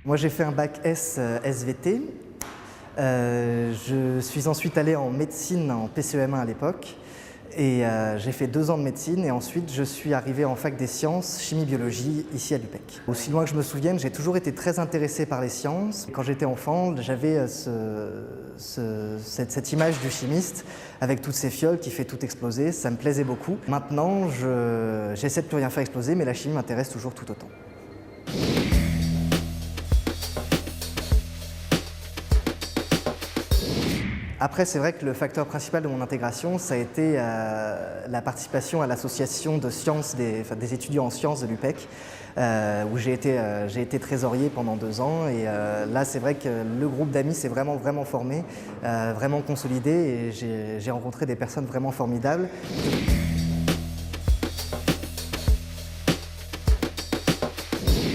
Moi, j'ai fait un bac S SVT. Je suis ensuite allé en médecine, en PCEM1 à l'époque, et j'ai fait 2 ans de médecine, et ensuite je suis arrivé en fac des sciences, chimie-biologie, ici à l'UPEC. Aussi loin que je me souvienne, j'ai toujours été très intéressé par les sciences. Quand j'étais enfant, j'avais cette image du chimiste avec toutes ces fioles qui fait tout exploser, ça me plaisait beaucoup. Maintenant, j'essaie de plus rien faire exploser, mais la chimie m'intéresse toujours tout autant. Après, c'est vrai que le facteur principal de mon intégration, ça a été la participation à l'association de sciences, des étudiants en sciences de l'UPEC, où j'ai été trésorier pendant 2 ans. Et là, c'est vrai que le groupe d'amis s'est vraiment formé, vraiment consolidé, et j'ai rencontré des personnes vraiment formidables.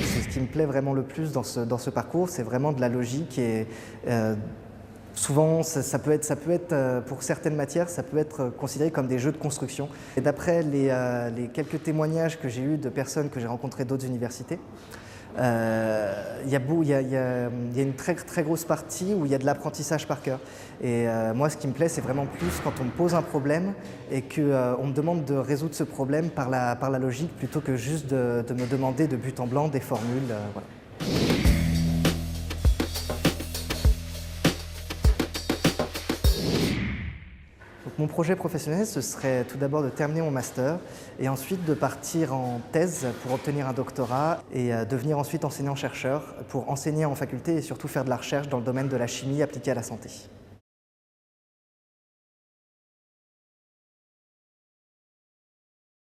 Ce qui me plaît vraiment le plus dans ce parcours, c'est vraiment de la logique, et souvent, ça peut être, pour certaines matières, ça peut être considéré comme des jeux de construction. Et d'après les quelques témoignages que j'ai eus de personnes que j'ai rencontrées d'autres universités, il y a une très grosse partie où il y a de l'apprentissage par cœur. Et moi, ce qui me plaît, c'est vraiment plus quand on me pose un problème et qu'on me demande de résoudre ce problème par la logique, plutôt que juste de me demander de but en blanc des formules. Voilà. Donc, mon projet professionnel, ce serait tout d'abord de terminer mon master et ensuite de partir en thèse pour obtenir un doctorat et devenir ensuite enseignant-chercheur pour enseigner en faculté et surtout faire de la recherche dans le domaine de la chimie appliquée à la santé.